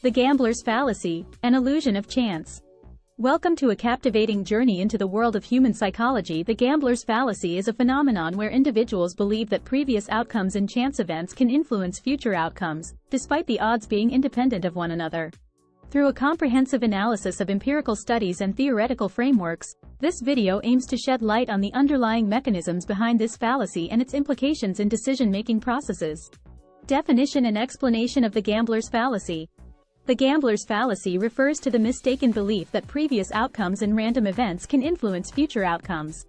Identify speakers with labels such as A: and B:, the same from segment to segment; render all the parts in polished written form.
A: The gambler's fallacy, an illusion of chance. Welcome to a captivating journey into the world of human psychology. The gambler's fallacy is a phenomenon where individuals believe that previous outcomes in chance events can influence future outcomes, despite the odds being independent of one another. Through a comprehensive analysis of empirical studies and theoretical frameworks, this video aims to shed light on the underlying mechanisms behind this fallacy and its implications in decision-making processes. Definition and explanation of the gambler's fallacy. The gambler's fallacy refers to the mistaken belief that previous outcomes in random events can influence future outcomes.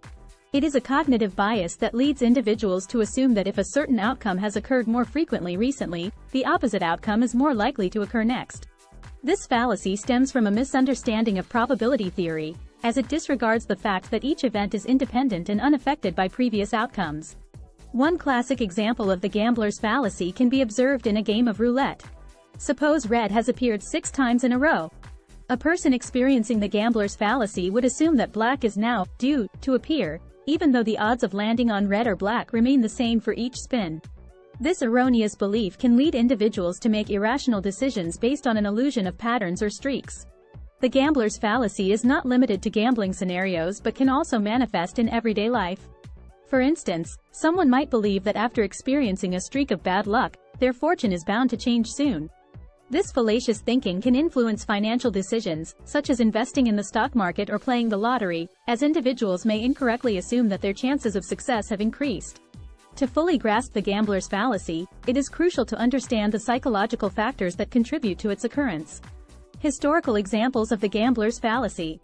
A: It is a cognitive bias that leads individuals to assume that if a certain outcome has occurred more frequently recently, the opposite outcome is more likely to occur next. This fallacy stems from a misunderstanding of probability theory, as it disregards the fact that each event is independent and unaffected by previous outcomes. One classic example of the gambler's fallacy can be observed in a game of roulette. Suppose red has appeared 6 times in a row. A person experiencing the gambler's fallacy would assume that black is now due to appear, even though the odds of landing on red or black remain the same for each spin. This erroneous belief can lead individuals to make irrational decisions based on an illusion of patterns or streaks. The gambler's fallacy is not limited to gambling scenarios but can also manifest in everyday life. For instance, someone might believe that after experiencing a streak of bad luck, their fortune is bound to change soon. This fallacious thinking can influence financial decisions, such as investing in the stock market or playing the lottery, as individuals may incorrectly assume that their chances of success have increased. To fully grasp the gambler's fallacy, it is crucial to understand the psychological factors that contribute to its occurrence. Historical examples of the gambler's fallacy.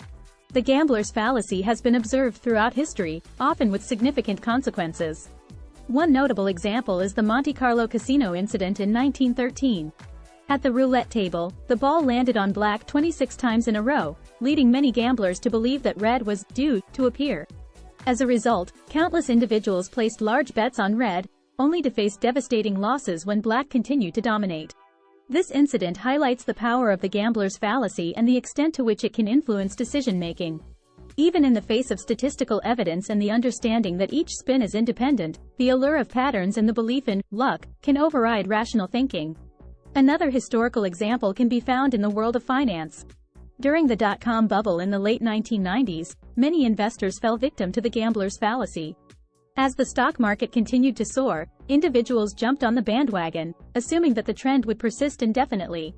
A: The gambler's fallacy has been observed throughout history, often with significant consequences. One notable example is the Monte Carlo casino incident in 1913. At the roulette table, the ball landed on black 26 times in a row, leading many gamblers to believe that red was due to appear. As a result, countless individuals placed large bets on red, only to face devastating losses when black continued to dominate. This incident highlights the power of the gambler's fallacy and the extent to which it can influence decision-making. Even in the face of statistical evidence and the understanding that each spin is independent, the allure of patterns and the belief in luck can override rational thinking. Another historical example can be found in the world of finance. During the dot-com bubble in the late 1990s, many investors fell victim to the gambler's fallacy. As the stock market continued to soar, individuals jumped on the bandwagon, assuming that the trend would persist indefinitely.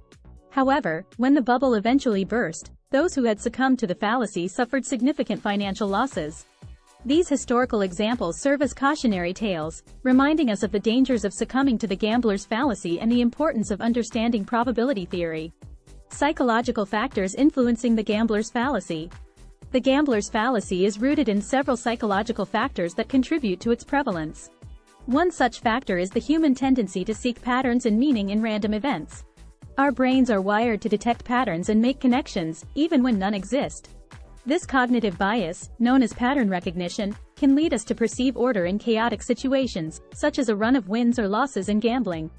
A: However, when the bubble eventually burst, those who had succumbed to the fallacy suffered significant financial losses. These historical examples serve as cautionary tales, reminding us of the dangers of succumbing to the gambler's fallacy and the importance of understanding probability theory. Psychological factors influencing the gambler's fallacy. The gambler's fallacy is rooted in several psychological factors that contribute to its prevalence. One such factor is the human tendency to seek patterns and meaning in random events. Our brains are wired to detect patterns and make connections, even when none exist. This cognitive bias, known as pattern recognition, can lead us to perceive order in chaotic situations, such as a run of wins or losses in gambling.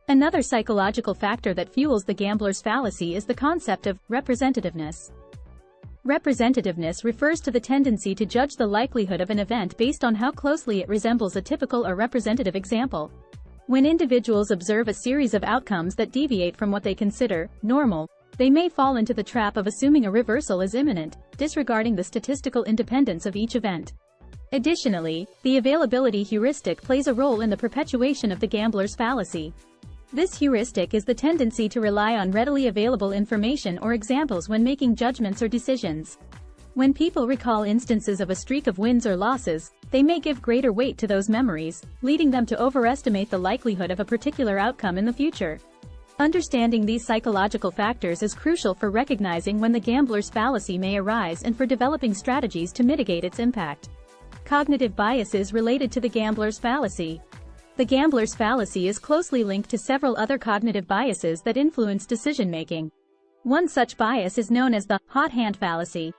A: Another psychological factor that fuels the gambler's fallacy is the concept of representativeness. Representativeness refers to the tendency to judge the likelihood of an event based on how closely it resembles a typical or representative example. When individuals observe a series of outcomes that deviate from what they consider normal, they may fall into the trap of assuming a reversal is imminent, disregarding the statistical independence of each event. Additionally, the availability heuristic plays a role in the perpetuation of the gambler's fallacy. This heuristic is the tendency to rely on readily available information or examples when making judgments or decisions. When people recall instances of a streak of wins or losses, they may give greater weight to those memories, leading them to overestimate the likelihood of a particular outcome in the future. Understanding these psychological factors is crucial for recognizing when the gambler's fallacy may arise and for developing strategies to mitigate its impact. Cognitive biases related to the gambler's fallacy. The gambler's fallacy is closely linked to several other cognitive biases that influence decision-making. One such bias is known as the hot hand fallacy.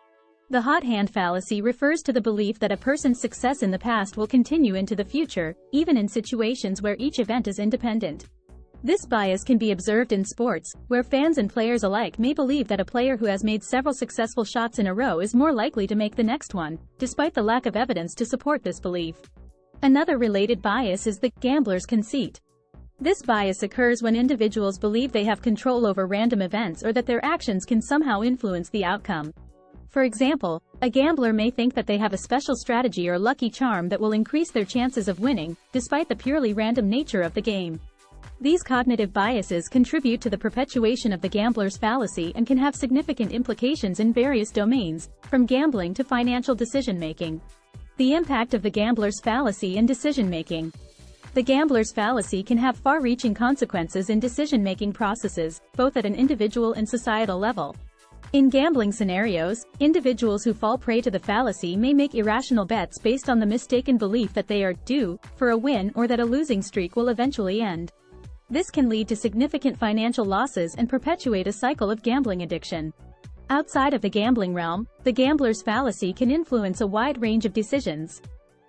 A: The hot hand fallacy refers to the belief that a person's success in the past will continue into the future, even in situations where each event is independent. This bias can be observed in sports, where fans and players alike may believe that a player who has made several successful shots in a row is more likely to make the next one, despite the lack of evidence to support this belief. Another related bias is the gambler's conceit. This bias occurs when individuals believe they have control over random events or that their actions can somehow influence the outcome. For example, a gambler may think that they have a special strategy or lucky charm that will increase their chances of winning, despite the purely random nature of the game. These cognitive biases contribute to the perpetuation of the gambler's fallacy and can have significant implications in various domains, from gambling to financial decision-making. The impact of the gambler's fallacy in decision-making. The gambler's fallacy can have far-reaching consequences in decision-making processes, both at an individual and societal level. In gambling scenarios, individuals who fall prey to the fallacy may make irrational bets based on the mistaken belief that they are due for a win or that a losing streak will eventually end. This can lead to significant financial losses and perpetuate a cycle of gambling addiction. Outside of the gambling realm, the gambler's fallacy can influence a wide range of decisions.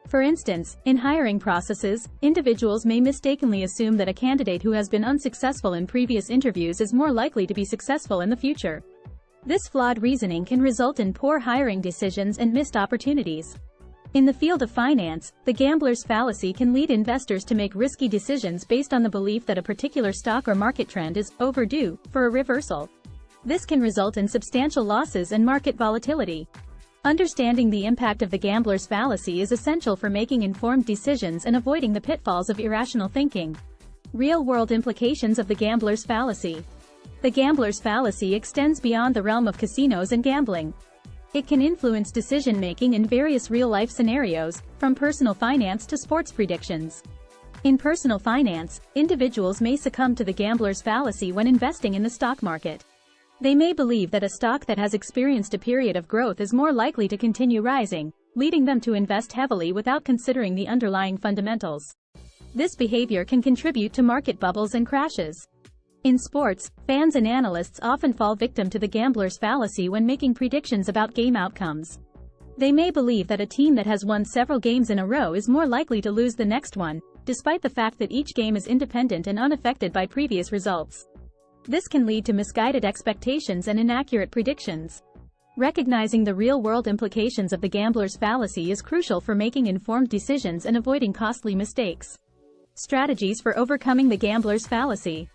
A: For instance, in hiring processes, individuals may mistakenly assume that a candidate who has been unsuccessful in previous interviews is more likely to be successful in the future. This flawed reasoning can result in poor hiring decisions and missed opportunities. In the field of finance, the gambler's fallacy can lead investors to make risky decisions based on the belief that a particular stock or market trend is overdue for a reversal. This can result in substantial losses and market volatility. Understanding the impact of the gambler's fallacy is essential for making informed decisions and avoiding the pitfalls of irrational thinking. Real-world implications of the gambler's fallacy. The gambler's fallacy extends beyond the realm of casinos and gambling. It can influence decision-making in various real-life scenarios, from personal finance to sports predictions. In personal finance, individuals may succumb to the gambler's fallacy when investing in the stock market. They may believe that a stock that has experienced a period of growth is more likely to continue rising, leading them to invest heavily without considering the underlying fundamentals. This behavior can contribute to market bubbles and crashes. In sports, fans and analysts often fall victim to the gambler's fallacy when making predictions about game outcomes. They may believe that a team that has won several games in a row is more likely to lose the next one, despite the fact that each game is independent and unaffected by previous results. This can lead to misguided expectations and inaccurate predictions. Recognizing the real-world implications of the gambler's fallacy is crucial for making informed decisions and avoiding costly mistakes. Strategies for overcoming the gambler's fallacy.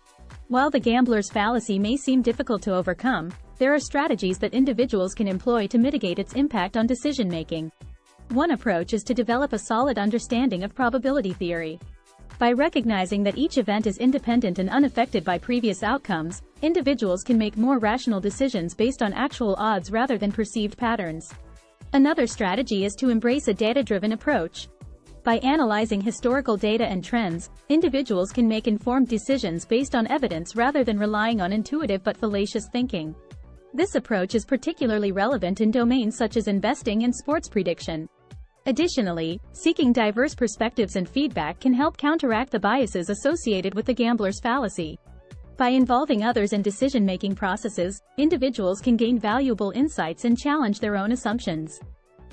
A: While the gambler's fallacy may seem difficult to overcome, there are strategies that individuals can employ to mitigate its impact on decision-making. One approach is to develop a solid understanding of probability theory. By recognizing that each event is independent and unaffected by previous outcomes, individuals can make more rational decisions based on actual odds rather than perceived patterns. Another strategy is to embrace a data-driven approach. By analyzing historical data and trends, individuals can make informed decisions based on evidence rather than relying on intuitive but fallacious thinking. This approach is particularly relevant in domains such as investing and sports prediction. Additionally, seeking diverse perspectives and feedback can help counteract the biases associated with the gambler's fallacy. By involving others in decision-making processes, individuals can gain valuable insights and challenge their own assumptions.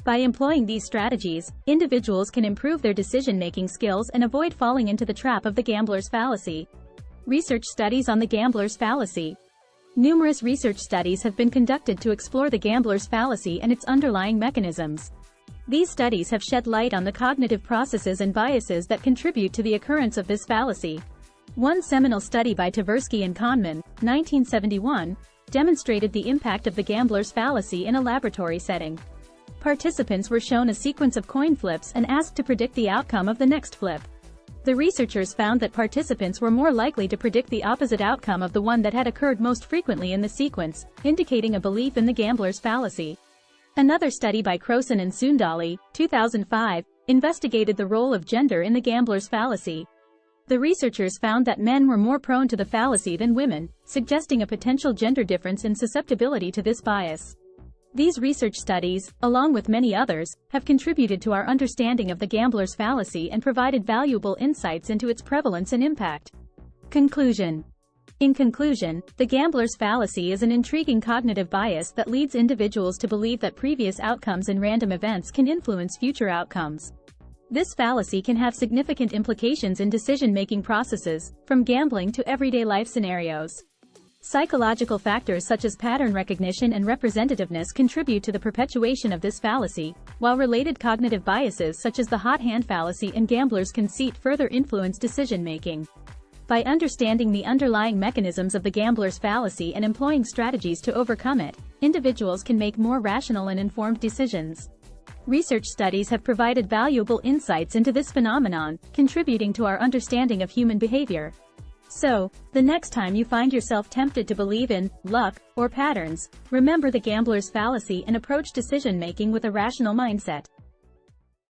A: By employing these strategies, individuals can improve their decision-making skills and avoid falling into the trap of the gambler's fallacy. Research studies on the gambler's fallacy. Numerous research studies have been conducted to explore the gambler's fallacy and its underlying mechanisms. These studies have shed light on the cognitive processes and biases that contribute to the occurrence of this fallacy. One seminal study by Tversky and Kahneman, 1971, demonstrated the impact of the gambler's fallacy in a laboratory setting. Participants were shown a sequence of coin flips and asked to predict the outcome of the next flip. The researchers found that participants were more likely to predict the opposite outcome of the one that had occurred most frequently in the sequence, indicating a belief in the gambler's fallacy. Another study by Croson and Sundali, 2005, investigated the role of gender in the gambler's fallacy. The researchers found that men were more prone to the fallacy than women, suggesting a potential gender difference in susceptibility to this bias. These research studies, along with many others, have contributed to our understanding of the gambler's fallacy and provided valuable insights into its prevalence and impact. Conclusion. In conclusion, the gambler's fallacy is an intriguing cognitive bias that leads individuals to believe that previous outcomes in random events can influence future outcomes. This fallacy can have significant implications in decision-making processes, from gambling to everyday life scenarios. Psychological factors such as pattern recognition and representativeness contribute to the perpetuation of this fallacy, while related cognitive biases such as the hot hand fallacy and gambler's conceit further influence decision-making. By understanding the underlying mechanisms of the gambler's fallacy and employing strategies to overcome it, individuals can make more rational and informed decisions. Research studies have provided valuable insights into this phenomenon, contributing to our understanding of human behavior. So, the next time you find yourself tempted to believe in luck or patterns, remember the gambler's fallacy and approach decision-making with a rational mindset.